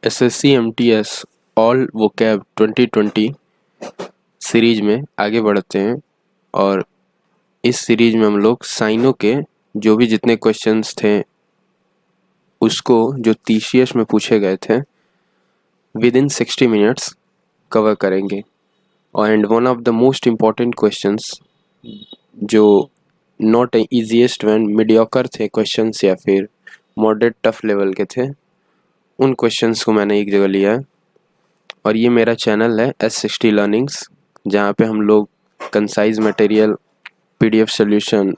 SSC MTS all vocab 2020 series में आगे बढ़ते हैं। और इस सीरीज में हम लोग साइनों के जो भी जितने क्वेश्चंस थे उसको जो TCS में पूछे गए थे विद इन 60 मिनट्स कवर करेंगे। And one of the most important questions जो नॉट ईजीएस्ट वन मीडियोकर थे क्वेश्चंस या फिर मॉडरेट टफ लेवल के थे, उन क्वेश्चंस को मैंने एक जगह लिया है। और ये मेरा चैनल है S60 लर्निंग्स, जहाँ पे हम लोग concise material, PDF solution,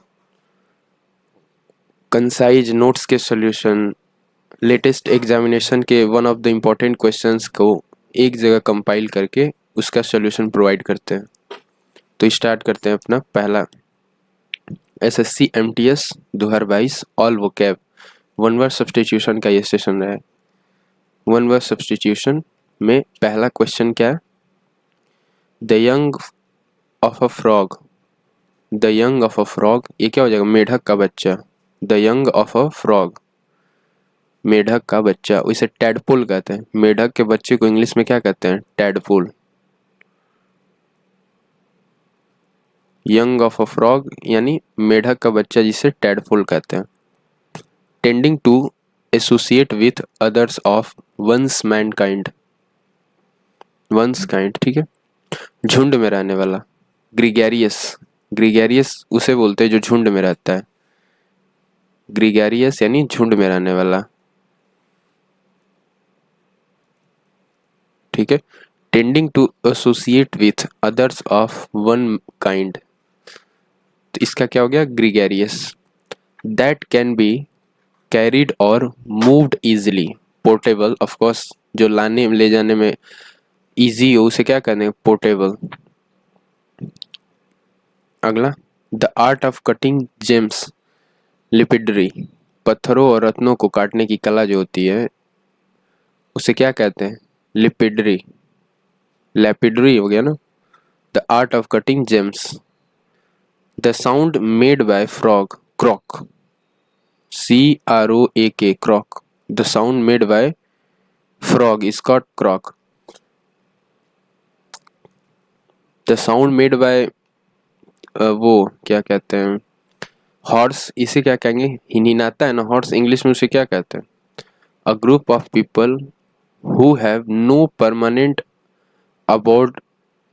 concise notes के सॉल्यूशन, लेटेस्ट एग्जामिनेशन के one of the important questions को एक जगह कंपाइल करके उसका सॉल्यूशन प्रोवाइड करते हैं। तो स्टार्ट करते हैं अपना पहला SSC MTS 2022 all vocab one word substitution का ये सेशन रहा है। वन वर्ड सब्स्टिट्यूशन में पहला क्वेश्चन क्या है? The young of a frog. The young of a frog, ये क्या हो जाएगा? मेढक का बच्चा। The young of a frog, मेढक का बच्चा, इसे टैडपोल कहते हैं। मेढक के बच्चे को इंग्लिश में क्या कहते हैं? Tadpole. Young of a frog यानी मेढक का बच्चा, जिसे टैडपोल कहते हैं। Tending to associate with others of one's mankind, one's kind, ठीक है। झुंड में रहने वाला, ग्रीगेरियस। ग्रीगेरियस उसे बोलते हैं जो झुंड में रहता है। ग्रीगेरियस यानी झुंड में रहने वाला, ठीक है। Tending to associate with others of one kind, तो इसका क्या हो गया? Gregarious. That can be carried और moved easily, portable, of course जो लाने ले जाने में इजी हो उसे क्या कहते हैं? पोर्टेबल। अगला, the art of cutting gems, lapidary. पत्थरों और रत्नों को काटने की कला जो होती है उसे क्या कहते हैं? लिपिड्री। लैपिड्री हो गया ना। The art of cutting gems. The sound made by frog, croak, CROAK, croak. The sound made by frog is called croak. The sound made by वो क्या कहते हैं? हॉर्स, इसे क्या कहेंगे? हिनहिनाता है ना हॉर्स, इंग्लिश में उसे क्या कहते हैं? A group of people who have no permanent abode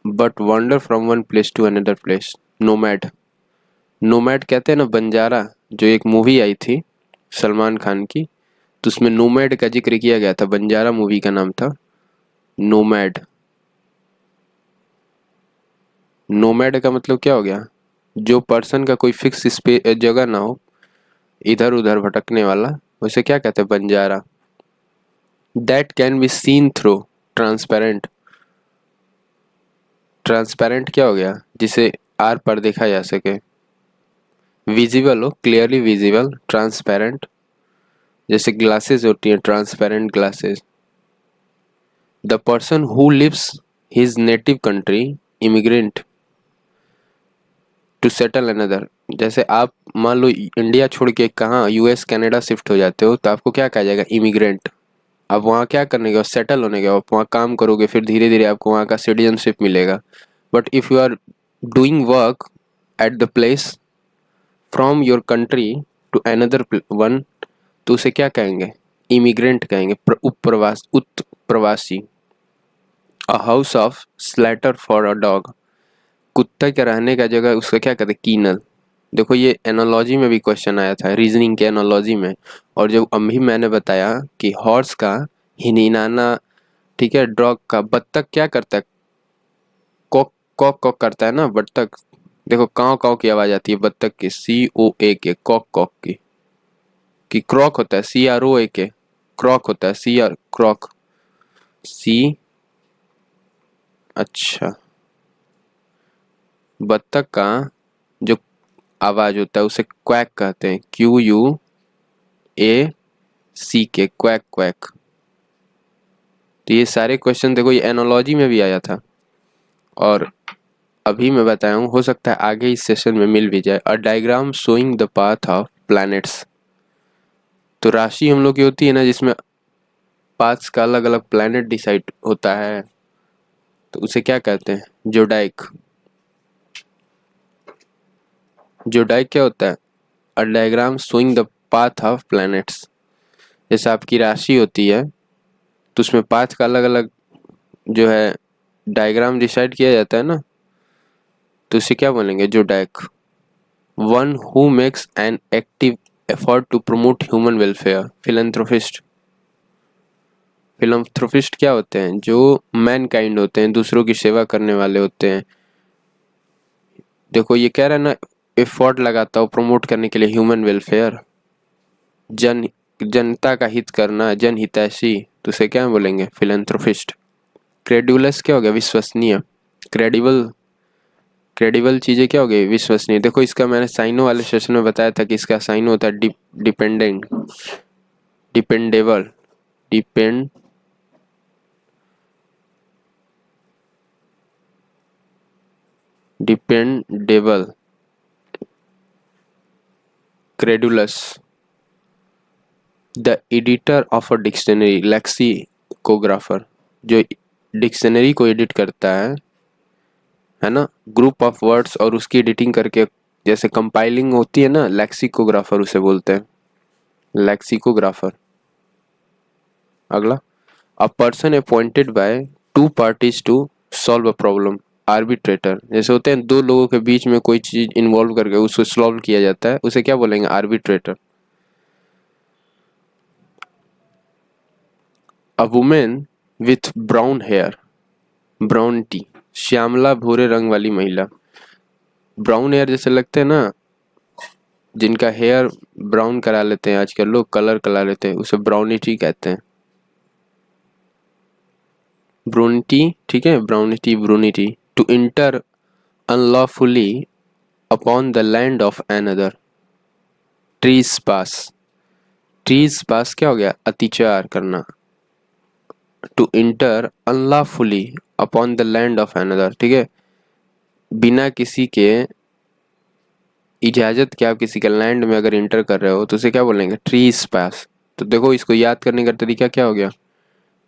but wander from one place to another place, nomad. Nomad कहते हैं ना बंजारा, जो एक मूवी आई थी सलमान खान की, तो उसमें नोमैड का जिक्र किया गया था। बंजारा मूवी का नाम था नोमैड। नोमैड का मतलब क्या हो गया? जो पर्सन का कोई फिक्स जगह ना हो, इधर उधर भटकने वाला, उसे क्या कहते हैं? Banjara. That can be seen through, transparent. Transparent क्या हो गया? जिसे आर पर देखा जा सके। विजिबल हो, क्लियरली विजिबल, ट्रांसपेरेंट। जैसे ग्लासेस होती हैं, transparent glasses. The person who lives his native country, immigrant to settle another. जैसे आप मान लो इंडिया छोड़ के कहाँ US कनाडा शिफ्ट हो जाते हो, तो आपको क्या कहा जाएगा? इमिग्रेंट। आप वहाँ क्या करने के बाद? सेटल होने के बाद आप वहाँ काम करोगे, फिर धीरे धीरे आपको वहाँ का सिटीजनशिप मिलेगा। But if you are doing work at the place from your country to another one, तो उसे क्या कहेंगे? इमिग्रेंट कहेंगे, उत्प्रवासी। A house of shelter for a dog, कुत्ते के रहने का जगह उसका क्या कहते हैं? कीनल। देखो ये एनालॉजी में भी क्वेश्चन आया था, रीजनिंग के एनालॉजी में। और जब अभी मैंने बताया कि हॉर्स का हिनहिनाना, ठीक है, डॉग का, बत्तख क्या करता है? कॉक कॉक कॉक करता है ना बत्तख। देखो काव काव की आवाज आती है बत्तख की, COA, कॉक कॉक की। क्रॉक होता है CROAK, क्रॉक होता है CR, क्रॉक, सी। अच्छा, बत्तख का जो आवाज होता है उसे क्वैक कहते हैं, QUACK, क्वैक क्वैक। तो ये सारे क्वेश्चन देखो ये एनोलॉजी में भी आया था, और अभी मैं बताया हूँ, हो सकता है आगे इस सेशन में मिल भी जाए। A diagram showing the path of planets, तो राशि हम लोग की होती है ना जिसमें पाथ्स का अलग अलग प्लैनेट डिसाइड होता है तो उसे क्या कहते हैं? जोडाइक। जोडाइक क्या होता है? A diagram showing the path of planets. जैसे आपकी राशि होती है तो उसमें पाथ का अलग अलग जो है डायग्राम डिसाइड किया जाता है ना, तो उसे क्या बोलेंगे? Zodiac. One who makes an active effort to promote human welfare. Philanthropist. Philanthropist क्या होते हैं? जो मैन काइंड होते हैं, दूसरों की सेवा करने वाले होते हैं। देखो ये कह रहा है ना, एफर्ट लगाता हो प्रमोट करने के लिए ह्यूमन वेलफेयर, जन जनता का हित करना, जनहितैषी, तो उसे क्या बोलेंगे? फिलैंथ्रोपिस्ट। क्रेडुलस क्या हो गया? विश्वसनीय। क्रेडिबल। क्रेडिबल चीज़ें क्या हो गई? विश्वसनीय। देखो इसका मैंने साइनो वाले सेशन में बताया था कि इसका साइन होता है dependent, dependable, depend dependable, credulous. The editor of a dictionary, lexicographer, जो डिक्शनरी को एडिट करता है ना, ग्रुप ऑफ वर्ड्स और उसकी एडिटिंग करके जैसे कंपाइलिंग होती है ना, लेक्सिकोग्राफर उसे बोलते हैं, लेक्सिकोग्राफर। अगला, a person appointed by two parties to solve a problem. Arbitrator. जैसे होते हैं दो लोगों के बीच में कोई चीज इन्वॉल्व करके उसको सॉल्व किया जाता है, उसे क्या बोलेंगे? Arbitrator. A women with brown hair, brunette, श्यामला भूरे रंग वाली महिला। ब्राउन हेयर जैसे लगते हैं ना, जिनका हेयर ब्राउन करा लेते हैं आजकल लोग, कलर करा लेते हैं, उसे ब्राउनिटी कहते हैं। ब्रूनिटी, ठीक है, ब्राउनिटी, ब्रूनिटी। To enter unlawfully upon the land of another. Trespass. Trespass क्या हो गया? अतिचार करना। To enter unlawfully upon the land of another, ठीक है, बिना किसी के इजाजत के आप किसी के लैंड में अगर इंटर कर रहे हो तो उसे क्या बोलेंगे? ट्रीज पास। तो देखो इसको याद करने का तरीका क्या हो गया?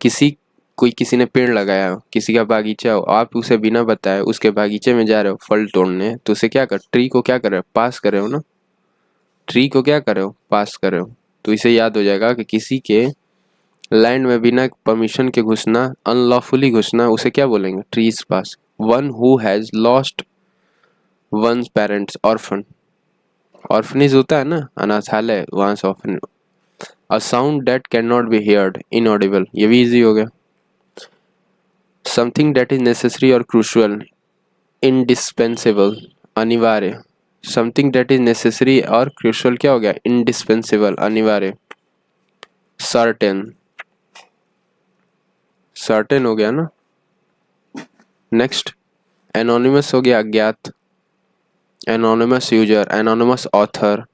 किसी कोई किसी ने पेड़ लगाया हो, किसी का बागीचा हो, आप उसे बिना बताए उसके बागीचे में जा रहे हो फल तोड़ने, तो उसे क्या कर, ट्री को क्या कर रहे हो? पास कर रहे हो ना। ट्री को क्या कर रहे हो? पास कर रहे हो। तो इसे याद हो जाएगा कि किसी के लैंड में बिना परमिशन के घुसना, अनलॉफुली घुसना, उसे क्या बोलेंगे? Trespass. One who has lost one's parents, orphan. Orphanage होता है ना, अनाथालय, वहां से orphan. A sound that can not be heard, inaudible, ये भी इजी हो गया। समथिंग दैट इज नेसेसरी और क्रूशियल, इंडिस्पेंसेबल, अनिवार्य। समथिंग दैट इज नेसेसरी और क्रूशियल क्या हो गया? इंडिस्पेंसेबल, अनिवार्य। सर्टेन, सर्टेन हो गया ना। नेक्स्ट, एनोनिमस हो गया अज्ञात, anonymous user, anonymous author.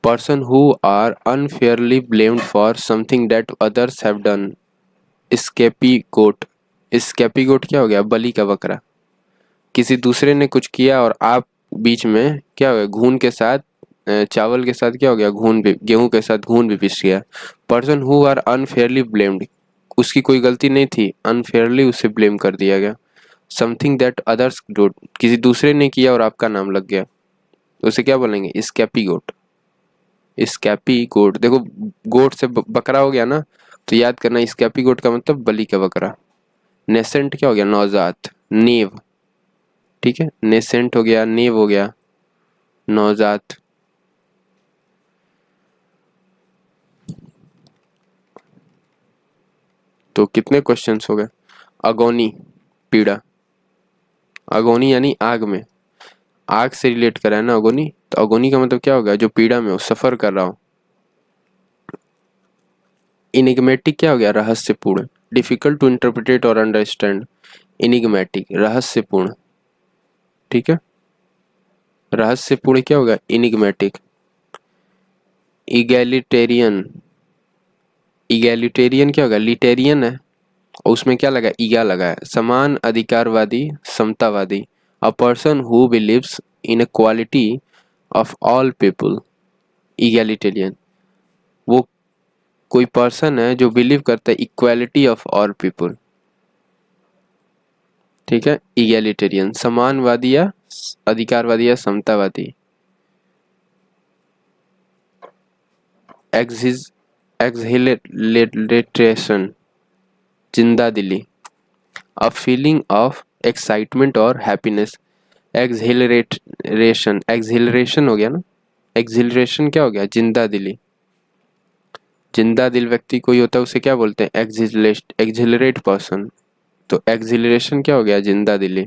Person who are unfairly blamed for something that others have done. Scapegoat, scapegoat क्या हो गया? बलि का बकरा। किसी दूसरे ने कुछ किया और आप बीच में क्या हो गया? घून के साथ चावल के साथ क्या हो गया? घून भी, गेहूं के साथ घून भी पिस गया। Person who are unfairly blamed, उसकी कोई गलती नहीं थी, अनफेयरली उसे ब्लेम कर दिया गया। समथिंग दैट अदर्स डू, किसी दूसरे ने किया और आपका नाम लग गया, तो उसे क्या बोलेंगे? स्कैपी गोट। स्कैपी गोट। देखो गोट से बकरा हो गया ना, तो याद करना स्कैपी गोट का मतलब बलि का बकरा। नेसेंट क्या हो गया? नवजात, नीव, ठीक है, नेसेंट हो गया, नीव हो गया, नवजात। तो कितने क्वेश्चंस हो गए? अगोनी, पीड़ा। अगोनी यानी आग में, आग से रिलेट करा है ना अगोनी, तो अगोनी का मतलब क्या होगा? जो पीड़ा में हो, सफर कर रहा हो। इनिग्मेटिक क्या हो गया? रहस्यपूर्ण, डिफिकल्ट टू इंटरप्रिटेट और अंडरस्टैंड। इनिग्मेटिक, रहस्यपूर्ण, ठीक है, रहस्यपूर्ण क्या होगा? इनिग्मेटिक। इगैलिटेरियन, इगैलिटेरियन क्या होगा? लिटेरियन है और उसमें क्या लगा? ईगा लगा है, समान अधिकारवादी, समतावादी। A person who believes in A quality of all people, egalitarian. वो कोई पर्सन है जो बिलीव करता है इक्वालिटी ऑफ ऑल पीपल, ठीक है, इगैलिटेरियन, समानवादी या अधिकारवादी या समतावादी। एक्सहिलेट्रेशन, जिंदा दिली, अ फीलिंग ऑफ एक्साइटमेंट और हैप्पीनेस। एक्सहिलरेशन, एक्सहिलरेशन हो गया ना, एक्सहिलरेशन क्या हो गया, जिंदा दिली। जिंदा दिल व्यक्ति कोई होता है उसे क्या बोलते हैं, एक्सहिलरेट पर्सन। तो एक्सहिलरेशन क्या हो गया, जिंदा दिली।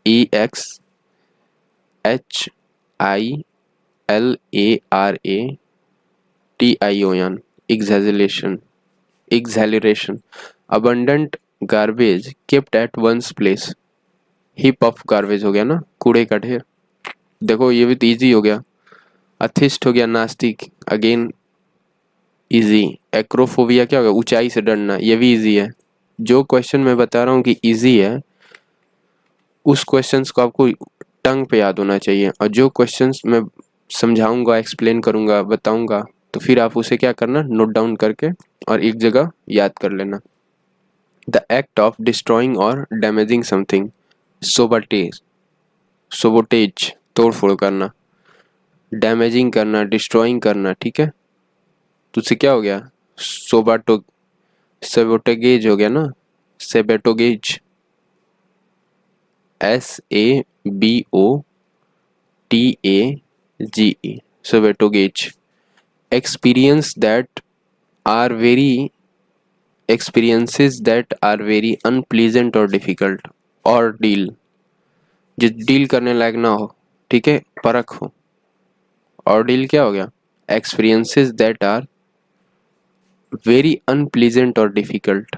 EXHILARATION, exhalation, exhalation, abundant garbage kept at one's place। heap of garbage हो गया ना, कूड़े का ढेर। देखो ये भी तो इजी हो गया। अथिस्ट हो गया नास्तिक, अगेन इजी। एक्रोफोबिया क्या हो गया, ऊंचाई से डरना, ये भी इजी है। जो क्वेश्चन मैं बता रहा हूँ कि इजी है, उस क्वेश्चंस को आपको टंग पे याद होना चाहिए, और जो क्वेश्चंस मैं समझाऊंगा, एक्सप्लेन करूंगा, बताऊंगा, तो फिर आप उसे क्या करना, नोट डाउन करके और एक जगह याद कर लेना। द एक्ट ऑफ डिस्ट्रॉइंग और डैमेजिंग समथिंग, सोबटेज, सोबोटेज, तोड़ फोड़ करना, डैमेजिंग करना, डिस्ट्रॉइंग करना, ठीक है। तो उससे क्या हो गया, सोबाटो, सेबोटेगेज हो गया ना, सेबेटोगेज, SABOTAGE, सेबेटोगेज। experience that are very experiences that are very unpleasant or difficult, और डील, जो डील करने लायक ना हो, ठीक है, परख हो। और डील क्या हो गया, experiences that are very unpleasant और difficult,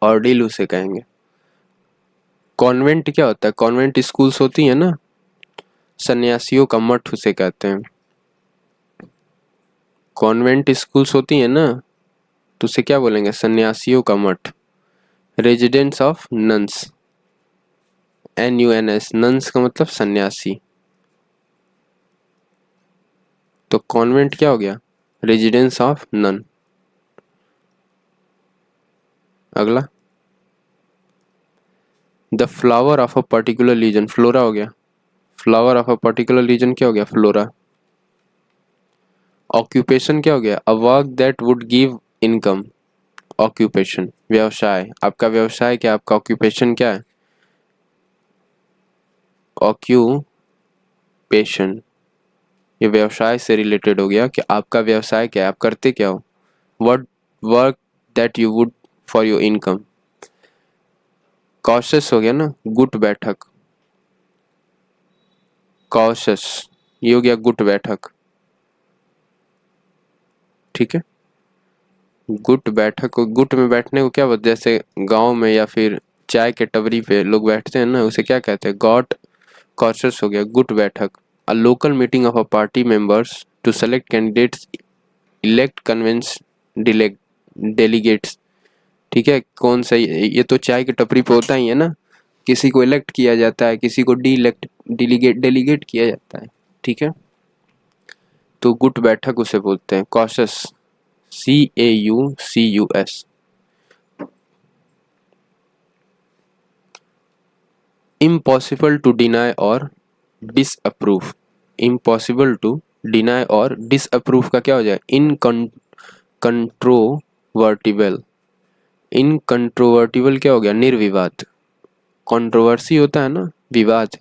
और डील उसे कहेंगे। कॉन्वेंट क्या होता है, कॉन्वेंट स्कूल्स होती हैं ना, सन्यासियों का मठ उसे कहते हैं। कॉन्वेंट स्कूल्स होती हैं ना, तो उसे क्या बोलेंगे, सन्यासियों का मठ। Residence of nuns, NUNS, nuns का मतलब सन्यासी। तो कॉन्वेंट क्या हो गया, रेजिडेंस ऑफ नन। अगला, the flower of a particular region, flora हो गया। Flower of a particular region क्या हो गया, फ्लोरा। ऑक्यूपेशन क्या हो गया, a work that would give income, occupation, व्यवसाय। आपका व्यवसाय क्या, आपका ऑक्यूपेशन क्या है, ऑक्यूपेशन। ये व्यवसाय से रिलेटेड हो गया कि आपका व्यवसाय क्या है, आप करते क्या हो। What work that you would for your income. Cautious हो गया ना, गुट बैठक, कॉशस, ये हो गया गुट बैठक, ठीक है। गुट बैठक, गुट में बैठने को क्या बोलते हैं, जैसे गांव में या फिर चाय के टपरी पे लोग बैठते हैं ना, उसे क्या कहते हैं, गॉट। कॉशस हो गया गुट बैठक। A local meeting of a party members to select candidates, elect convince delegates, ठीक है। कौन सा, ये तो चाय की टपरी पे होता ही है ना, किसी को इलेक्ट किया जाता है, किसी को डी इलेक्ट, डेलीगेट किया जाता है, ठीक है। तो गुट बैठक उसे बोलते हैं, caucus, CAUCUS। Impossible to deny और डिसअप्रूव, इम्पॉसिबल टू डिनाई और डिसअप्रूव का क्या हो जाए, इनकंट्रोवर्टिबल। इनकंट्रोवर्टिबल क्या हो गया, निर्विवाद। कंट्रोवर्सी होता है ना, विवाद,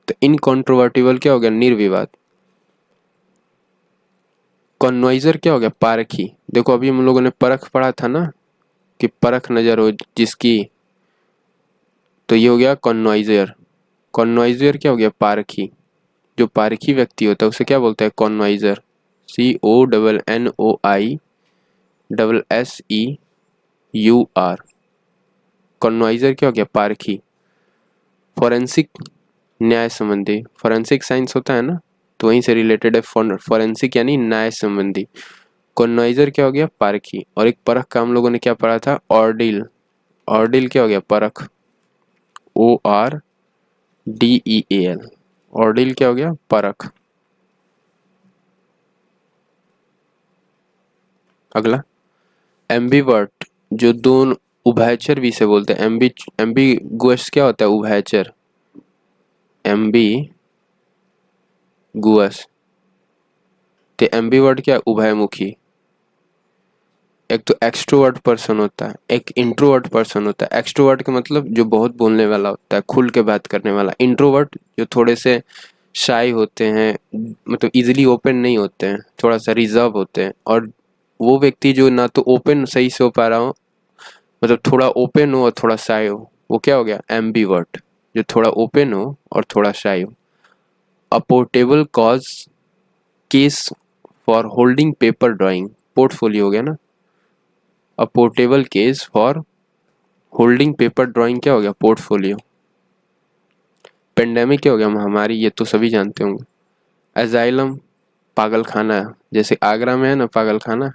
तो इनकंट्रोवर्टिबल क्या हो गया, निर्विवाद। कॉन्वाइजर क्या हो गया, पारखी। देखो अभी हम लोगों ने परख पढ़ा था ना, कि परख नजर हो जिसकी, तो ये हो गया कॉन्वाइजर। कॉन्वाइजर क्या हो गया, पारखी। जो पारखी व्यक्ति होता है उसे क्या बोलते हैं, कॉन्वाइजर। CONNOISSEUR, कॉन्वाइजर क्या हो गया, पारखी। फॉरेंसिक, न्याय संबंधी, फॉरेंसिक साइंस होता है ना, तो वहीं से रिलेटेड है, फॉरेंसिक यानी न्याय संबंधी। कॉन्वाइजर क्या हो गया, पारखी। और एक परख का हम लोगों ने क्या पढ़ा था, ऑर्डिल। ऑर्डिल क्या हो गया, परख, ORDEAL, ऑर्डिल क्या हो गया, परख। अगला एम्बीवर्ट, जो दोनों, उभयचर भी से बोलते हैं। एम्बीगुअस क्या होता है? उभयचर। एम्बीगुअस, तो एम्बीवर्ट क्या है? उभयमुखी। एक तो एक्सट्रोवर्ट पर्सन होता है, एक इंट्रोवर्ट पर्सन होता है। एक्सट्रोवर्ट का मतलब जो बहुत बोलने वाला होता है, खुल के बात करने वाला। इंट्रोवर्ट जो थोड़े से शाई होते हैं, मतलब इजीली ओपन नहीं होते हैं, थोड़ा सा रिजर्व होते हैं। और वो व्यक्ति जो ना तो ओपन सही से हो पा रहा हो, मतलब थोड़ा ओपन हो और थोड़ा शाई हो, वो क्या हो गया? एम्बीवर्ट, जो थोड़ा ओपन हो और थोड़ा शाई हो। अ portable cause case for holding paper drawing, portfolio हो गया ना। अ portable case for holding paper drawing क्या हो गया? पोर्टफोलियो। पेंडेमिक क्या हो गया? महामारी, ये तो सभी जानते होंगे। एजाइलम, पागल खाना, जैसे आगरा में है ना पागल खाना,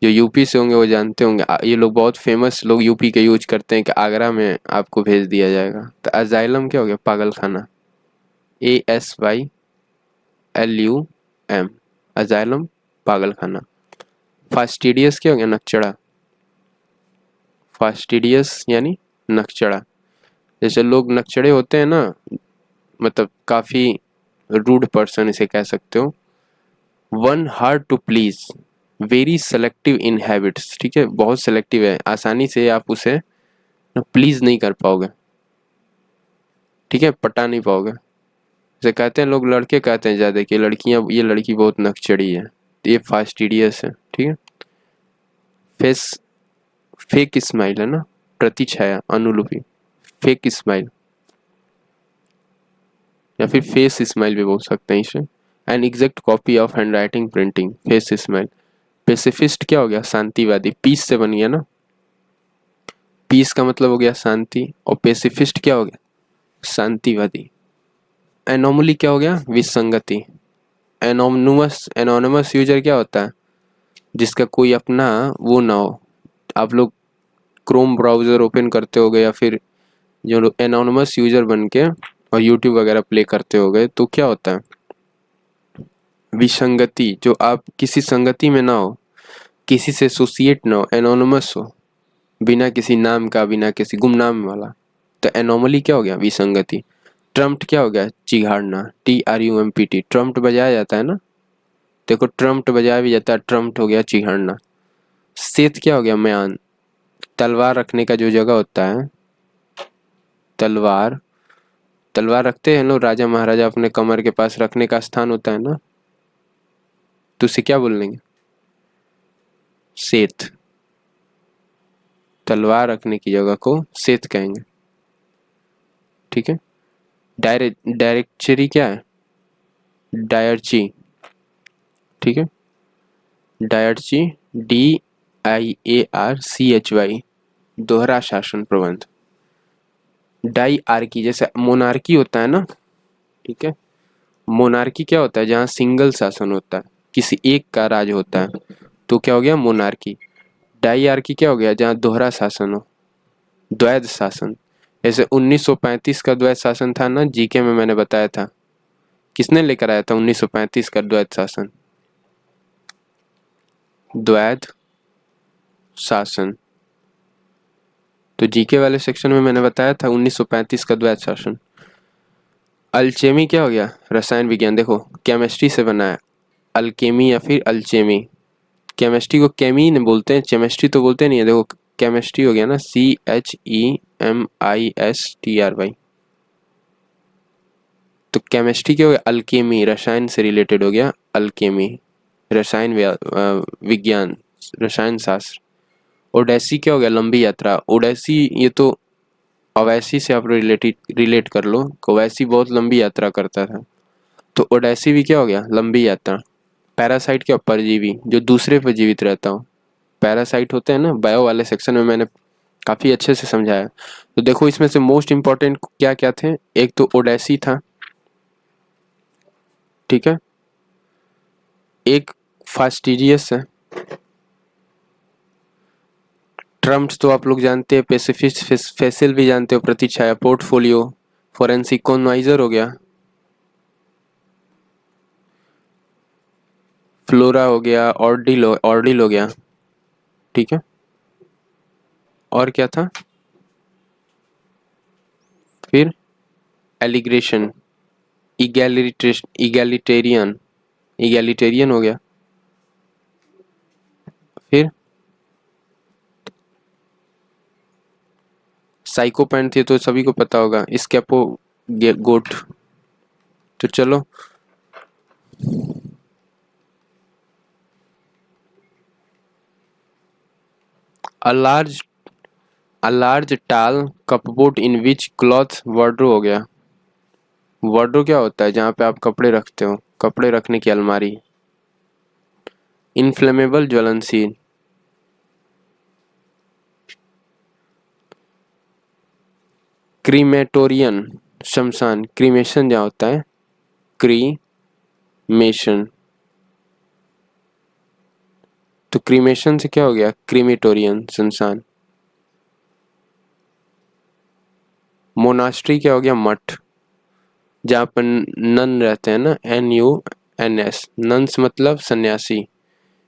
जो यूपी से होंगे वो जानते होंगे। ये लोग बहुत फेमस लोग यूपी के यूज करते हैं कि आगरा में आपको भेज दिया जाएगा। तो एजाइलम क्या हो गया? पागल खाना। ASYLUM, एजाइलम, पागल खाना। फास्टिडियस क्या हो गया? नकचड़ा। फास्टिडियस यानी नकचड़ा। जैसे लोग नकचड़े होते हैं ना, मतलब काफ़ी रूड पर्सन इसे कह सकते हो। One hard to please, very selective in habits, ठीक है, बहुत सेलेक्टिव है, आसानी से आप उसे प्लीज नहीं कर पाओगे, ठीक है, पटा नहीं पाओगे। जैसे कहते हैं लोग, लड़के कहते हैं ज़्यादा कि लड़कियां, ये लड़की बहुत नकचड़ी है, तो ये फास्टिडियस है, ठीक है। फेस, फेक स्माइल है ना, प्रतिछाया, अनुलिपि, फेक स्माइल, या फिर फेस स्माइल भी बोल सकते हैं इसे। An exact copy of hand writing printing, face smile. Pacifist क्या हो गया? शांतिवादी, पीस से बन गया ना, पीस का मतलब हो गया शांति, और पेसिफिस्ट क्या हो गया? शांतिवादी। एनोमली क्या हो गया? विसंगति। एनोनमस यूजर क्या होता है? जिसका कोई अपना वो ना हो। आप लोग क्रोम ब्राउज़र ओपन करते होगे, या फिर जो एनोनमस यूजर बन के और यूट्यूब वगैरह प्ले करते होगे, तो क्या होता है? विसंगति, जो आप किसी संगति में ना हो, किसी से एसोसिएट ना हो, एनोनमस हो, बिना किसी नाम का, बिना किसी गुमनाम वाला, तो एनोमली क्या हो गया? विसंगति। ट्रम्प्ट क्या हो गया? चिघाड़ना, TRUMPT, ट्रम्प्ट बजाया जाता है ना, देखो ट्रम्प्ट बजाया भी जाता है, ट्रम्प्ट हो गया चिघाड़ना। सेत क्या हो गया? म्यान, तलवार रखने का जो जगह होता है, तलवार, तलवार रखते हैं लोग, राजा महाराजा अपने कमर के पास रखने का स्थान होता है ना, तो उसे क्या बोल लेंगे? सेत, तलवार रखने की जगह को सेत कहेंगे, ठीक है। डायरेक्चरी क्या है? डायरची, ठीक है, डायरची, DIARCHY, दोहरा शासन प्रबंध। डाइआर्की, जैसे मोनार्की होता है ना, ठीक है, मोनार्की क्या होता है? जहाँ सिंगल शासन होता है, किसी एक का राज होता है, तो क्या हो गया? मोनार्की। डाइआर्की क्या हो गया? जहाँ दोहरा शासन हो, द्वैध शासन। जैसे 1935 का द्वैध शासन था ना, जीके में मैंने बताया था। किसने लेकर आया था 1935 का द्वैध शासन? द्वैध शासन, तो जीके वाले सेक्शन में मैंने बताया था 1935 का द्वैध शासन। अल्चेमी क्या हो गया? रसायन विज्ञान। देखो केमिस्ट्री से बना है, अल्केमी या फिर अल्चेमी। केमिस्ट्री को केमी ने बोलते हैं, केमिस्ट्री तो बोलते नहीं है। देखो केमिस्ट्री हो गया ना, CHEMISTRY, तो केमिस्ट्री क्या हो गया? अल्केमी, रसायन से रिलेटेड हो गया अल्केमी, रसायन विज्ञान, रसायन शास्त्र। ओडेसी क्या हो गया? लंबी यात्रा। ओडेसी, ये तो ओवैसी से आप रिलेट कर लो, ओवैसी बहुत लंबी यात्रा करता था, तो ओडेसी भी क्या हो गया? लंबी यात्रा। पैरासाइट क्या? परजीवी, जो दूसरे पर जीवित रहता हो। पैरासाइट होते हैं ना, बायो वाले सेक्शन में मैंने काफ़ी अच्छे से समझाया। तो देखो इसमें से मोस्ट इंपॉर्टेंट क्या क्या थे? एक तो ओडेसी था, ठीक है, एक फास्टिडियस है, ट्रम्प्स तो आप लोग जानते हैं, पेसिफिस्ट, फेसिल भी जानते हो, प्रतिछाया, पोर्टफोलियो, फोरेंसिक कॉन्वाइजर हो गया, फ्लोरा हो गया, ऑर्डिल हो गया, ठीक है। और क्या था फिर? एलिग्रेशन, इगैलिटेरियन, इगैलिटेरियन हो गया। फिर साइकोपैंथ थे तो सभी को पता होगा, स्कैपो गोट। तो चलो, अ लार्ज टाल कपबोर्ड इन विच क्लॉथ वार्डरोब हो गया। वार्डरोब क्या होता है? जहाँ पे आप कपड़े रखते हो, कपड़े रखने की अलमारी। इनफ्लेमेबल, ज्वलनशील। क्रीमेटोरियन, शमशान, क्रीमेशन जहाँ होता है, क्रीमेशन। तो क्रीमेशन से क्या हो गया? क्रीमेटोरियन, शमशान। मोनास्ट्री क्या हो गया? मठ, जहाँ पर नन रहते हैं ना, NUNS, नन्स मतलब सन्यासी।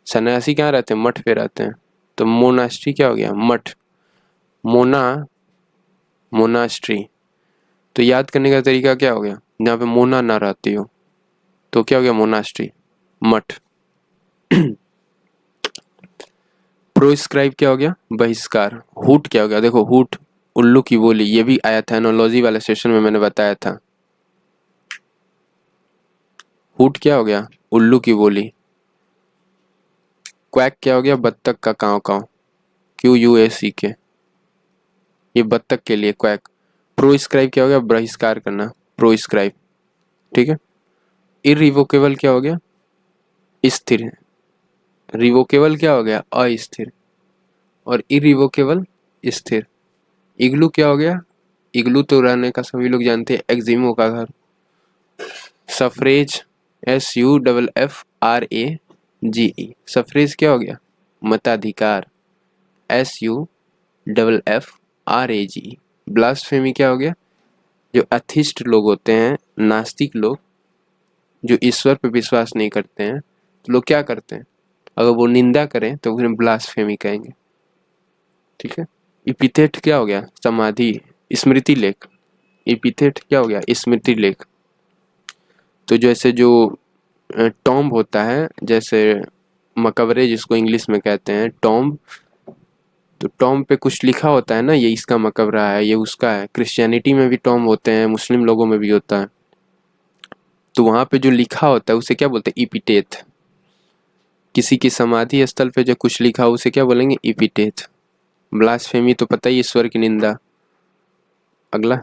सन्यासी कहाँ रहते हैं? मठ पे रहते हैं। तो मोनास्ट्री क्या हो गया? मठ। मोना, मोनास्ट्री। तो याद करने का तरीका क्या हो गया? जहाँ पे मोना ना रहती हो तो क्या हो गया? मोनास्ट्री, मठ। प्रोस्क्राइब क्या हो गया? बहिष्कार। हुट क्या हो गया? देखो, हुट उल्लू की बोली, ये भी आया था एनोलॉजी वाले सेशन में, मैंने बताया था। हुट क्या हो गया? उल्लू की बोली। क्वैक क्या हो गया? बत्तख का काव काव, QUACK, ये बत्तख के लिए क्वैक। प्रोस्क्राइब क्या हो गया? बहिष्कार करना, प्रोस्क्राइब, ठीक है। इरिवोकेबल क्या हो गया? स्थिर। रिवोकेबल क्या हो गया? अस्थिर। और इरिवोकेबल, स्थिर। इग्लू क्या हो गया? इग्लू तो रहने का सभी लोग जानते हैं, एक्जिमो का घर। सफरेज, SUFFRAGE, सफरेज क्या हो गया? मताधिकार, SUFFRAGE। ब्लास्फेमी क्या हो गया? जो अथिस्ट लोग होते हैं, नास्तिक लोग, जो ईश्वर पे विश्वास नहीं करते हैं, तो लोग क्या करते हैं? अगर वो निंदा करें तो उन्हें ब्लास्फेमी कहेंगे, ठीक है। इपिथेट क्या हो गया? समाधि, स्मृति लेख। इपिथेट क्या हो गया? स्मृति लेख। तो जैसे जो टॉम्ब होता है, जैसे मकबरे जिसको इंग्लिश में कहते हैं टॉम्ब, तो टॉम्ब पे कुछ लिखा होता है ना, ये इसका मकबरा है, ये उसका है। क्रिश्चियनिटी में भी टॉम्ब होते हैं, मुस्लिम लोगों में भी होता है। तो वहाँ पे जो लिखा होता है उसे क्या बोलते हैं? इपिटेथ। किसी की समाधि स्थल पे जो कुछ लिखा हो उसे क्या बोलेंगे? इपिटेथ। ब्लास्फेमी तो पता ही, ईश्वर की निंदा। अगला,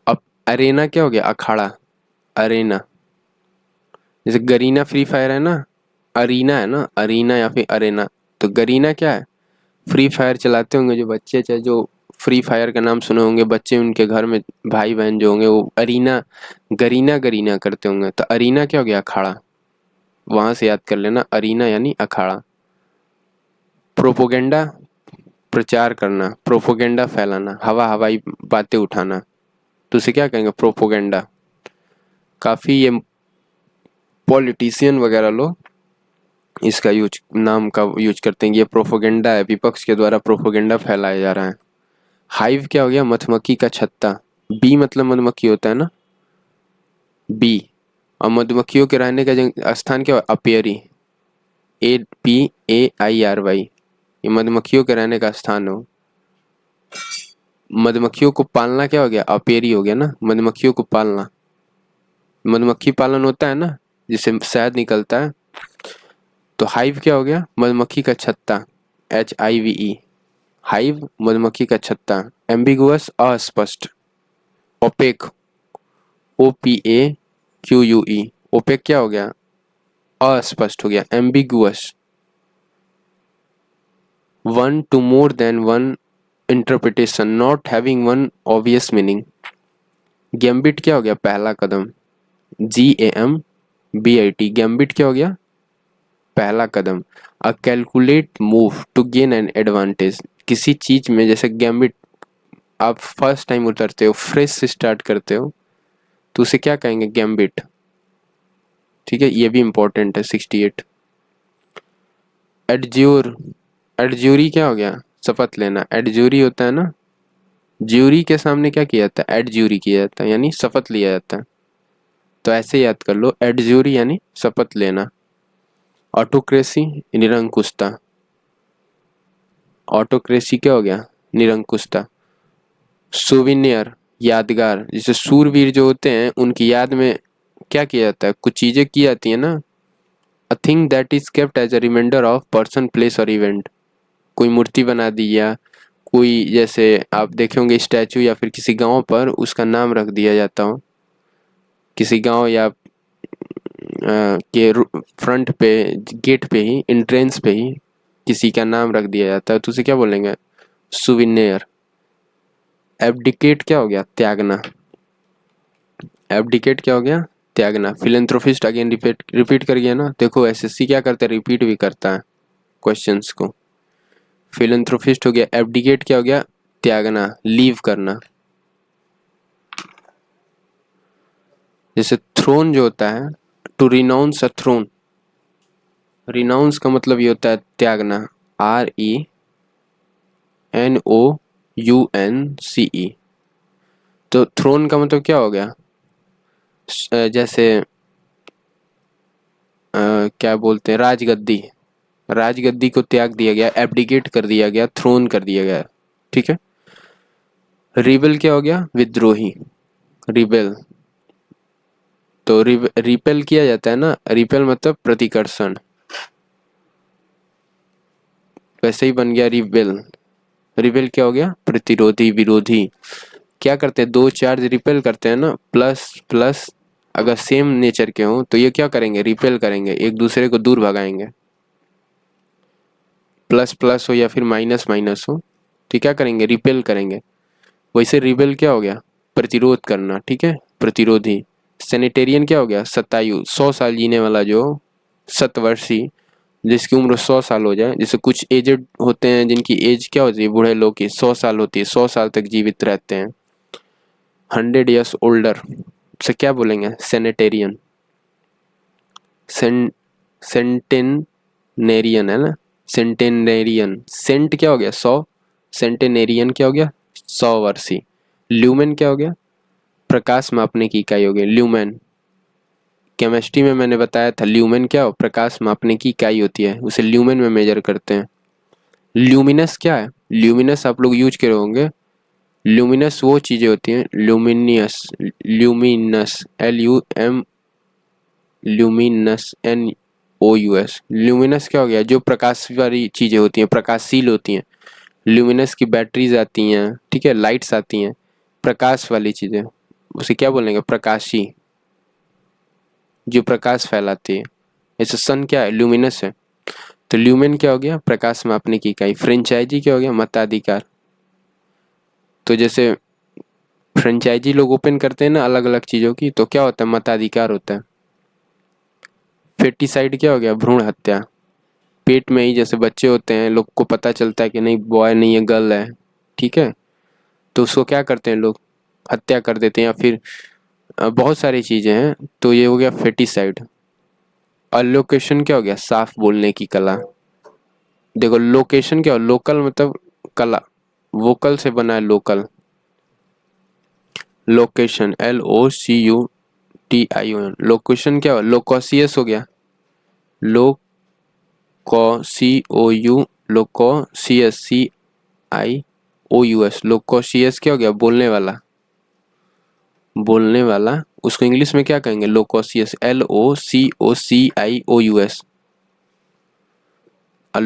अब अरेना क्या हो गया? अखाड़ा, अरेना। जैसे गरीना फ्री फायर है ना, अरीना है ना, अरीना या फिर अरेना। तो गरीना क्या है? फ्री फायर चलाते होंगे जो बच्चे, चाहे जो फ्री फायर का नाम सुने होंगे बच्चे, उनके घर में भाई बहन जो होंगे वो अरीना, गरीना गरीना करते होंगे। तो अरीना क्या हो गया? अखाड़ा। वहां से याद कर लेना, अरीना यानी अखाड़ा। प्रोपोगेंडा, प्रचार करना, प्रोपोगेंडा फैलाना, हवा हवाई बातें उठाना, तो उसे क्या कहेंगे? प्रोपोगेंडा। काफ़ी ये पॉलिटिशियन वगैरह लोग इसका यूज, नाम का यूज करते हैं। ये प्रोपोगेंडा है, विपक्ष के द्वारा प्रोपोगेंडा फैलाया जा रहा है। हाइव क्या हो गया? मधुमक्खी का छत्ता। बी मतलब मधुमक्खी होता है ना, बी। और मधुमक्खियों के रहने का स्थान क्या हो? अपियरी, APAIRY, ये मधुमक्खियों के रहने का स्थान हो। मधुमक्खियों को पालना क्या हो गया? अपियरी हो गया ना, मधुमक्खियों को पालना। मधुमक्खी पालन होता है ना, जिससे शहद निकलता है। तो हाइव क्या हो गया? मधुमक्खी का छत्ता, HIVE, हाइव, मधुमक्खी का छत्ता। एम्बिगुअस, अस्पष्ट। ओपेक, OPAQUE, ओपेक क्या हो गया? अस्पष्ट हो गया, ambiguous. One two more than one interpretation, not having one obvious meaning. Gambit क्या हो गया? पहला कदम, GAMBIT, गैम्बिट क्या हो गया? पहला कदम। A calculate move to gain an advantage, किसी चीज में जैसे गैम्बिट, आप फर्स्ट टाइम उतरते हो, फ्रेश से स्टार्ट करते हो, तो उसे क्या कहेंगे? गैम्बिट, ठीक है, ये भी इम्पोर्टेंट है 68। एडज्योर, एडज्यूरी क्या हो गया, शपथ लेना। एडज्यूरी होता है ना, ज्यूरी के सामने क्या किया जाता है, एडज्यूरी किया जाता है, यानी शपथ लिया जाता है। तो ऐसे याद कर लो, एडज्यूरी यानी शपथ लेना। ऑटोक्रेसी, निरंकुशता। ऑटोक्रेसी क्या हो गया, निरंकुशता। सुविनियर, यादगार। जैसे सूरवीर जो होते हैं उनकी याद में क्या किया जाता है, कुछ चीजें की जाती है ना। A thing that is kept as a reminder of person, place और इवेंट। कोई मूर्ति बना दी, या कोई जैसे आप देखे होंगे स्टैचू, या फिर किसी गांव पर उसका नाम रख दिया जाता हो। किसी गांव या के फ्रंट पे, गेट पे ही, एंट्रेंस पे ही किसी का नाम रख दिया जाता है, तो उसे क्या बोलेंगे, सुविनियर। एब्डिकेट क्या हो गया, त्यागना। एब्डिकेट क्या हो गया, त्यागना। फिलेंथ्रोपिस्ट अगेन रिपीट रिपीट कर गया ना, देखो एसएससी क्या करता है, रिपीट भी करता है क्वेश्चंस को। फिलेंथ्रोपिस्ट हो गया, एब्डिकेट क्या हो गया, त्यागना, लीव करना। जैसे थ्रोन जो होता है, to renounce a throne, renounce का मतलब ये होता है त्यागना, RENOUNCE। तो थ्रोन का मतलब क्या हो गया, जैसे क्या बोलते हैं, राजगद्दी। राजगद्दी को त्याग दिया गया, एब्डिकेट कर दिया गया, थ्रोन कर दिया गया, ठीक है। रिबेल क्या हो गया, विद्रोही, रिबेल। तो रिपेल किया जाता है ना, रिपेल मतलब प्रतिकर्षण, वैसे ही बन गया रिबेल। रिबेल क्या हो गया, प्रतिरोधी, विरोधी। क्या करते हैं, दो चार्ज रिपेल करते हैं ना, प्लस प्लस अगर सेम नेचर के हों तो ये क्या करेंगे, रिपेल करेंगे, एक दूसरे को दूर भगाएंगे। प्लस प्लस हो या फिर माइनस माइनस हो, तो क्या करेंगे, रिपेल करेंगे। वैसे रिबेल क्या हो गया, प्रतिरोध करना, ठीक है, प्रतिरोधी। सेनेटेरियन क्या हो गया, शतायु, 100 साल जीने वाला, जो शतवर्षी, जिसकी उम्र 100 साल हो जाए। जैसे कुछ एजेड होते हैं जिनकी एज क्या होती है, बूढ़े लोग की 100 साल होती है, 100 साल तक जीवित रहते हैं। 100 years ओल्डर से क्या बोलेंगे, सेनेटेरियन। सेंटेनेरियन है ना, सेंटेनेरियन। सेंट क्या हो गया, 100। सेंटेनेरियन क्या हो गया, 100 वर्षी। ल्यूमेन क्या हो गया, प्रकाश मापने की इकाई हो गई, ल्यूमेन। केमिस्ट्री में मैंने बताया था, ल्यूमेन क्या हो, प्रकाश मापने की इकाई होती है, उसे ल्यूमेन में मेजर करते हैं। ल्यूमिनस क्या है, ल्यूमिनस आप लोग यूज करे होंगे। ल्यूमिनस वो चीजें होती हैं, luminous, luminous, LUM, luminous, NOUS। Luminous क्या हो गया, जो प्रकाश वाली चीजें होती हैं, प्रकाशशील होती हैं। ल्यूमिनस की बैटरीज आती हैं, ठीक है, लाइट्स आती हैं, प्रकाश वाली चीजें, उसे क्या बोलेंगे, प्रकाशी, जो प्रकाश फैलाती है। जैसे सन क्या है, ल्यूमिनस है। तो ल्यूमेन क्या हो गया, प्रकाश मापने की इकाई। फ्रेंचाइजी क्या हो गया, मताधिकार। तो जैसे फ्रेंचाइजी लोग ओपन करते हैं ना अलग अलग चीज़ों की, तो क्या होता है, मताधिकार होता है। फेटिसाइड क्या हो गया, भ्रूण हत्या। पेट में ही जैसे बच्चे होते हैं, लोग को पता चलता है कि नहीं बॉय नहीं है, गर्ल है, ठीक है, तो उसको क्या करते हैं लोग, हत्या कर देते हैं, या फिर बहुत सारी चीज़ें हैं, तो ये हो गया फेटिसाइड। और लोकेशन क्या हो गया, साफ बोलने की कला। देखो लोकेशन क्या हो, लोकल मतलब कला, वोकल से बना है लोकल। Location, LOCUTION। लोकेशन क्या हो, लोकोसियस हो गया, लोकोसिओयू, लोकोसियस, CIOUS। लोकोसियस क्या हो गया, बोलने वाला, बोलने वाला। उसको इंग्लिश में क्या कहेंगे, लोकोसियस, LOCOCIOUS। और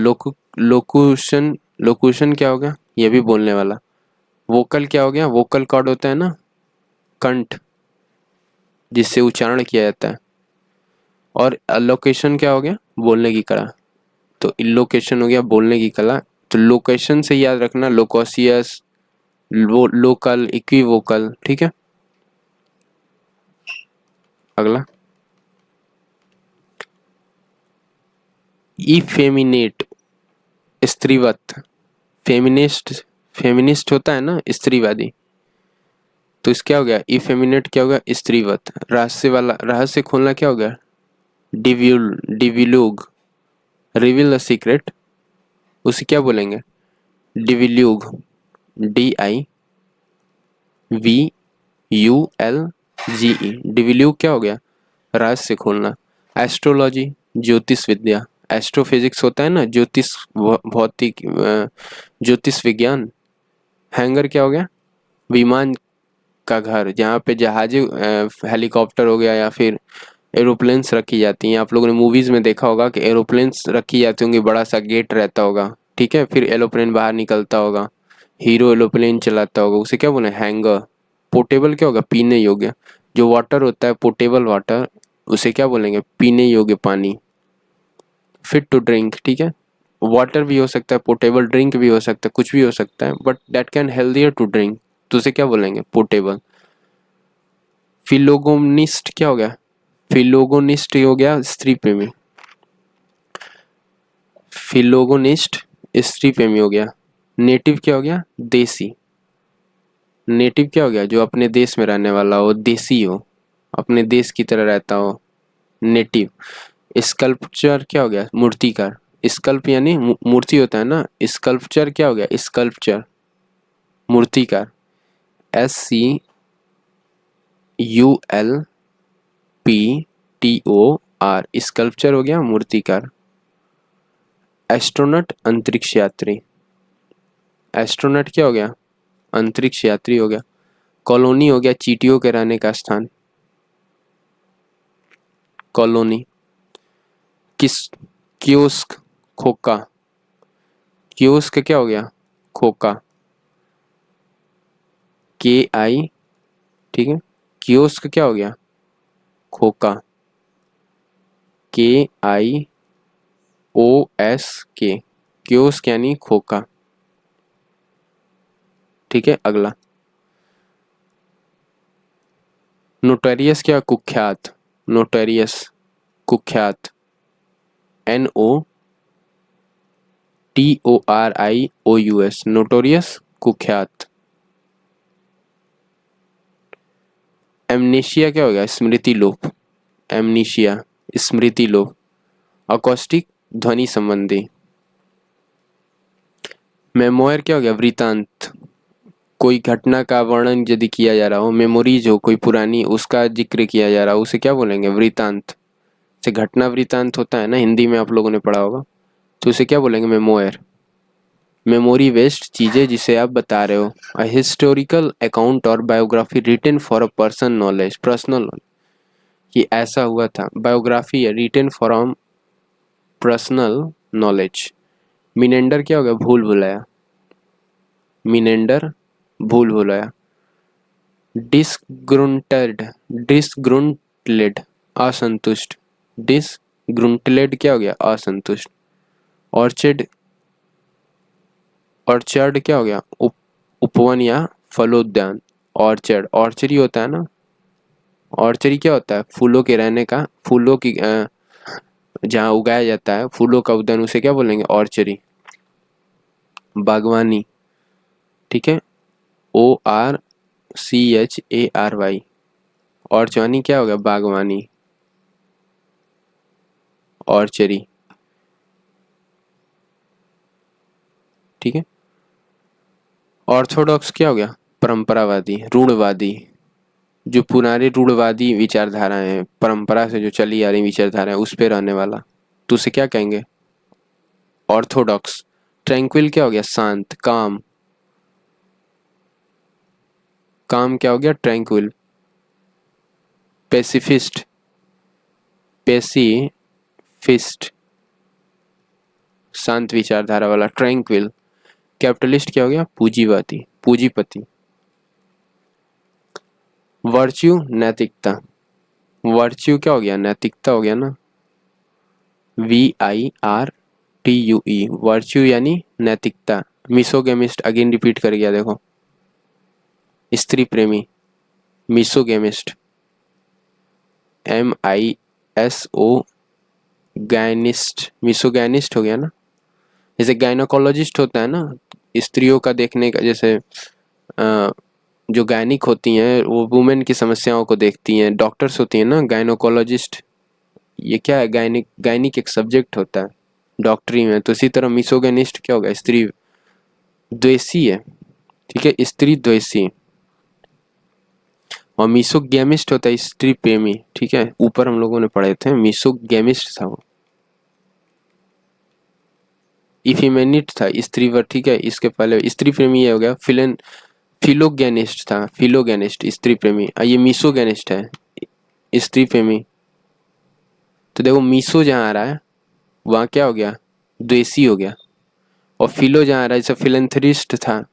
लोकुशन, लोकुशन क्या हो गया, ये भी बोलने वाला। वोकल क्या हो गया, वोकल कॉर्ड होता है ना, कंठ, जिससे उच्चारण किया जाता है। और अलोकेशन क्या हो गया, बोलने की कला। तो इलोकेशन हो गया, बोलने की कला। तो लोकेशन से याद रखना, लोकोसियस, लोकल, इक्विवोकल, ठीक है। अगला, इफेमिनेट, स्त्रीवत। फेमिनिस्ट, फेमिनिस्ट होता है ना स्त्रीवादी, तो इस क्या हो गया, इफेमिनेट क्या हो गया, स्त्रीवत। रहस्य वाला, रहस्य खोलना क्या हो गया, डिविलूग, रिवील द सीक्रेट, उसे क्या बोलेंगे? डिविल्यूग, DIVULGE, डिविल्यूग क्या हो गया? रहस्य खोलना। एस्ट्रोलॉजी, ज्योतिष विद्या, एस्ट्रोफिजिक्स होता है ना, ज्योतिष भौतिक ज्योतिष विज्ञान। हैंगर क्या हो गया? विमान का घर, जहाँ पे जहाजें हेलीकॉप्टर हो गया या फिर एरोप्लेन्स रखी जाती हैं। आप लोगों ने मूवीज़ में देखा होगा कि एरोप्लेन्स रखी जाती होंगी, बड़ा सा गेट रहता होगा, ठीक है, फिर एरोप्लेन बाहर निकलता होगा, हीरो एरोप्लेन चलाता होगा, उसे क्या बोले? हैंगर। पोर्टेबल क्या होगा? पीने योग्य। जो वाटर होता है पोर्टेबल वाटर, उसे क्या बोलेंगे? पीने योग्य पानी। फिट टू ड्रिंक, ठीक है, वाटर भी हो सकता है, पोर्टेबल ड्रिंक भी हो सकता है, कुछ भी हो सकता है, but that can healthier to drink, तो उसे क्या बोलेंगे? पोर्टेबल। फिलोगोनिस्ट क्या हो गया? फिलोगोनिस्ट हो गया स्त्री प्रेमी। फिलोगोनिस्ट स्त्री प्रेमी हो गया। नेटिव क्या हो गया? देसी। नेटिव क्या हो गया? जो अपने देश में रहने वाला हो, देसी हो, अपने देश की तरह रहता हो, नेटिव। स्कल्पचर क्या हो गया? मूर्तिकार। स्कल्प यानी मूर्ति होता है ना, स्कल्पचर क्या हो गया? स्कल्पचर, मूर्तिकार। SCULPTOR, स्कल्पचर हो गया, मूर्तिकार। एस्ट्रोनट, अंतरिक्ष यात्री। एस्ट्रोनट क्या हो गया? अंतरिक्ष यात्री हो गया। कॉलोनी हो गया, चींटियों के रहने का स्थान, कॉलोनी। किस कियोस्क, खोका। कियोस्क क्या हो गया? खोका, KI, ठीक है। कियोस्क क्या हो गया? खोका, KIOSK, कियोस्क यानी खोका, ठीक है। अगला नोटेरियस क्या? कुख्यात। नोटेरियस, कुख्यात, NOTORIOUS, नोटोरियस, कुख्यात। एमनेशिया क्या हो गया? स्मृति लोप, एमनीशिया, स्मृति लोप। अकॉस्टिक, ध्वनि संबंधी। मेमोयर क्या हो गया? वृतांत, कोई घटना का वर्णन यदि किया जा रहा हो, मेमोरीज हो कोई पुरानी, उसका जिक्र किया जा रहा हो, उसे क्या बोलेंगे? वृतांत। जैसे घटना वृतांत होता है ना, हिंदी में आप लोगों ने पढ़ा होगा, तो उसे क्या बोलेंगे? मेमोयर। मेमोरी वेस्ट, चीज़ें जिसे आप बता रहे हो। अ हिस्टोरिकल अकाउंट और biography written for a person knowledge, personal knowledge, कि ऐसा हुआ था। बायोग्राफी है रिटन फ्रॉम पर्सनल नॉलेज। मिनेंडर क्या हो गया? भूल भुलाया, मिनेंडर, भूल भुलाया। डिसग्रुंटेड, डिसग्रुंटलेड, असंतुष्ट, डिसग्रुंटलेड क्या हो गया? असंतुष्ट। ऑर्चिड, ऑर्चर्ड क्या हो गया? उपवन या फलोद्यान। ऑर्चर्ड, ऑर्चरी होता है ना, ऑर्चरी क्या होता है? फूलों के रहने का, फूलों की जहाँ उगाया जाता है फूलों का उद्यान, उसे क्या बोलेंगे? ऑर्चरी। बागवानी, ठीक है, ORCHARY, ऑर्चवानी क्या होगा? बागवानी, ऑर्चरी, ठीक है। ऑर्थोडॉक्स क्या हो गया? परंपरावादी, रूढ़वादी, जो पुराने रूढ़वादी विचारधाराएं हैं, परंपरा से जो चली आ रही विचारधाराएं, उस पे रहने वाला, तो उसे क्या कहेंगे? ऑर्थोडॉक्स। ट्रैंक्विल क्या हो गया? शांत, काम, काम क्या हो गया? ट्रैंक्विल। पेसिफिस्ट, पेसिफिस्ट, शांत विचारधारा वाला, ट्रैंक्विल। कैपिटलिस्ट क्या हो गया? पूंजीवादी, पूंजीपति। वर्च्यू, नैतिकता, वर्च्यू क्या हो गया? नैतिकता हो गया ना, VIRTUE, वर्च्यू यानी नैतिकता। मिसोगेमिस्ट, अगेन रिपीट कर गया देखो, स्त्री प्रेमी, मिसोगेमिस्ट। MISO, गैनिस्ट, मिसोगैनिस्ट हो गया ना। जैसे गायनोकोलॉजिस्ट होता है ना, स्त्रियों का देखने का, जैसे जो गायनिक होती हैं वो वुमेन की समस्याओं को देखती हैं, डॉक्टर्स होती हैं ना, गायनोकोलॉजिस्ट, ये क्या है, गायनिक एक सब्जेक्ट होता है डॉक्टरी में। तो इसी तरह मिसोगेनिस्ट क्या होगा, स्त्री द्वेषी है, ठीक है, स्त्री द्वेषी। और मिसोगेमिस्ट होता है स्त्री प्रेमी, ठीक है, ऊपर हम लोगों ने पढ़े थे, मिसोगेमिस्ट था वो। इफिमेनिट था स्त्रीवर, ठीक है, इसके पहले स्त्री प्रेमी ये हो गया। फिलोगेनिस्ट था, फिलोगेनिस्ट स्त्री प्रेमी। ये मिसोगेनिस्ट है स्त्री प्रेमी। तो देखो मिसो जहाँ आ रहा है वहाँ क्या हो गया, द्वेषी हो गया। और फिलो जहाँ आ रहा है, जैसे फिलेंथरिस्ट था,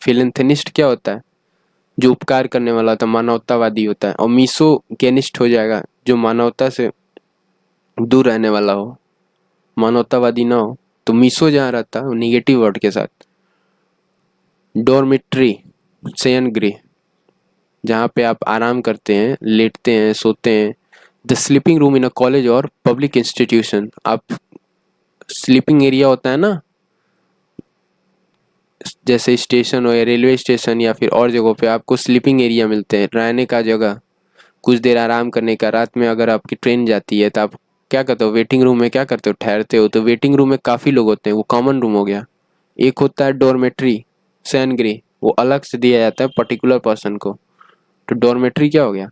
फिलेंथनिस्ट क्या होता है, जो उपकार करने वाला होता है, मानवतावादी होता है। और मिसोगेनिस्ट हो जाएगा जो मानवता से दूर रहने वाला हो, मानवतावादी ना हो। तो मिसो जहाँ रहता है निगेटिव वर्ड के साथ। डॉर्मिट्री शयन गृह, जहाँ पे आप आराम करते हैं, लेटते हैं, सोते हैं। The sleeping room in a college और पब्लिक इंस्टीट्यूशन, आप स्लीपिंग एरिया होता है ना, जैसे स्टेशन हो या रेलवे स्टेशन या फिर और जगहों पे आपको स्लीपिंग एरिया मिलते हैं, रहने का जगह, कुछ देर आराम करने का। रात में अगर आपकी ट्रेन जाती है तो आप क्या करते हो, वेटिंग रूम में क्या करते हो, ठहरते हो। तो वेटिंग रूम में काफ़ी लोग होते हैं, वो कॉमन रूम हो गया। एक होता है डॉर्मेट्री शयनगृह, वो अलग से दिया जाता है पर्टिकुलर पर्सन को। तो डॉर्मेट्री क्या हो गया,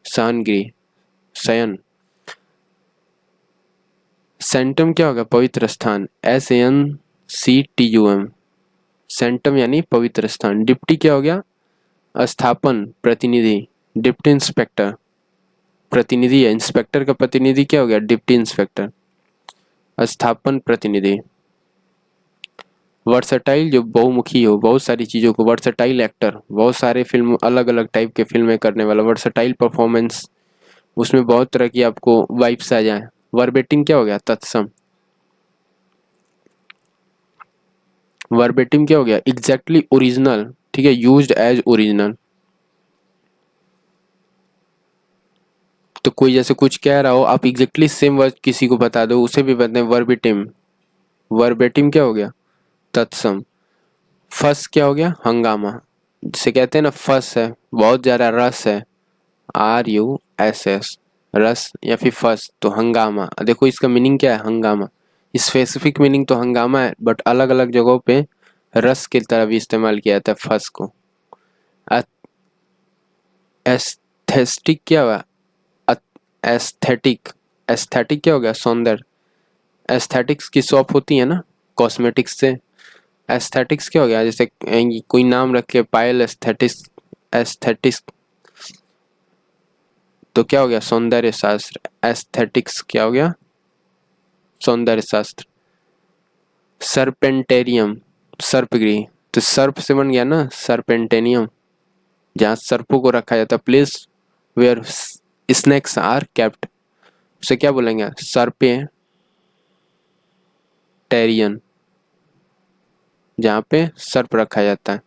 शयनगृह, शयन। सेंटम क्या होगा, पवित्र स्थान, SANCTUM, सेंटम यानी पवित्र स्थान। डिप्टी क्या हो गया, स्थापन प्रतिनिधि, डिप्टी इंस्पेक्टर, प्रतिनिधि है, इंस्पेक्टर का प्रतिनिधि क्या हो गया, डिप्टी इंस्पेक्टर, स्थापन प्रतिनिधि। वर्सटाइल जो बहुमुखी हो, बहुत सारी चीज़ों को, वर्सटाइल एक्टर, बहुत सारे फिल्म, अलग अलग टाइप के फिल्में करने वाला, वर्सटाइल परफॉर्मेंस, उसमें बहुत तरह की आपको वाइब्स आ जाए। वर्बेटिम क्या हो गया, तत्सम। वर्बेटिम क्या हो गया, एग्जैक्टली ओरिजिनल, ठीक है, यूज्ड एज ओरिजिनल। तो कोई जैसे कुछ कह रहा हो, आप एग्जैक्टली सेम वर्ड किसी को बता दो, उसे भी बताते हैं वर्बिटिम। वर्बेटिम क्या हो गया, तत्सम। फस क्या हो गया, हंगामा, जिसे कहते हैं ना फस है, बहुत ज़्यादा रस है, RUSS, रस या फिर फस, तो हंगामा। देखो इसका मीनिंग क्या है, हंगामा। स्पेसिफिक मीनिंग तो हंगामा है, बट अलग अलग जगहों पे रस की तरह भी इस्तेमाल किया जाता है फस को। एस्थेटिक क्या हुआ, एस्थेटिक, एस्थेटिक क्या हो गया, सौंदर्य। एस्थेटिक्स की शॉप होती है ना, कॉस्मेटिक्स से। एस्थेटिक्स क्या हो गया, जैसे कोई नाम रख के पायल एस्थेटिक्स, एस्थेटिक्स, तो क्या हो गया, सौंदर्य शास्त्र। एस्थेटिक्स क्या हो गया, सौंदर्य शास्त्र। सर्पेंटेरियम, सर्पगृह, तो सर्प से बन गया ना सर्पेंटेनियम, जहाँ सर्पों को रखा जाता है, place where snakes are kept, उसे क्या बोलेंगे, सर्पेंटेरियन, जहाँ पे सर्प रखा जाता है,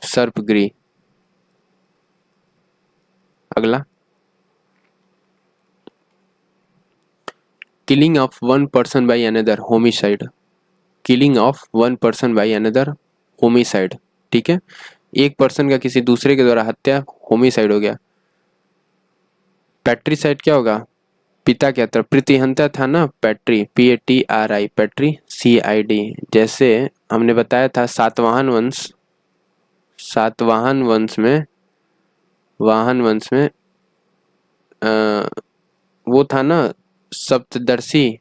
सर्पगृह। अगला, killing of one person by another, homicide. Killing of one person by another, homicide, ठीक है, एक पर्सन का किसी दूसरे के द्वारा हत्या, होमिसाइड हो गया। पैट्रीसाइड क्या होगा, पिता क्या था, प्रतिहंता था ना, पैट्री, PATRI, पैट्री CID। जैसे हमने बताया था सातवाहन वंश, सातवाहन वंश में, वाहन वंश में वो था ना सप्तदर्शी,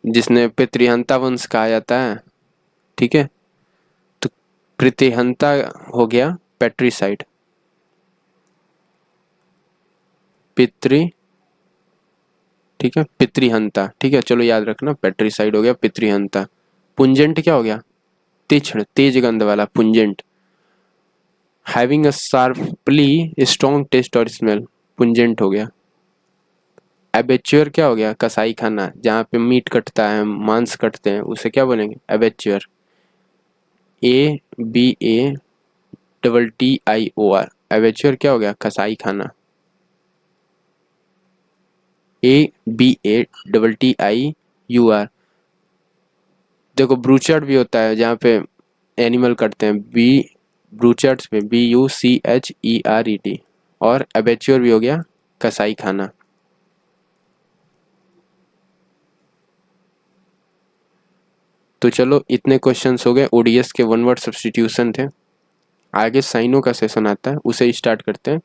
जिसने पितृहंता वंश कहा जाता है, ठीक है। तो प्रतिहंता हो गया पैट्रीसाइड, पितृ, ठीक है, पितृहंता, ठीक है, चलो याद रखना, पैट्रीसाइड हो गया पितृहंता। पुंजेंट क्या हो गया, तीक्ष्ण, तेज गंध वाला, pungent. Having a sharply strong taste और स्मेल, पुंजेंट हो गया। एबेच्योर क्या हो गया, कसाई खाना, जहाँ पे मीट कटता है, मांस कटते हैं, उसे क्या बोलेंगे, एबेच्योर। ABATTIOR, एबेच्योर क्या हो गया, कसाई खाना। ABATTIUR, देखो ब्रूचर्ड भी होता है जहाँ पे एनिमल कटते हैं, ब्रूचर्ड्स में BUCHERED, और एबेच्योर भी हो गया कसाई खाना। तो चलो इतने क्वेश्चंस हो गए, ओडीएस के वन वर्ड सब्स्टिट्यूशन थे। आगे साइनो का सेशन आता है, उसे स्टार्ट करते हैं।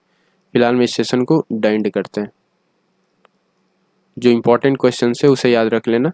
फिलहाल में इस सेशन को डाइंड करते हैं। जो इम्पोर्टेंट क्वेश्चन है उसे याद रख लेना।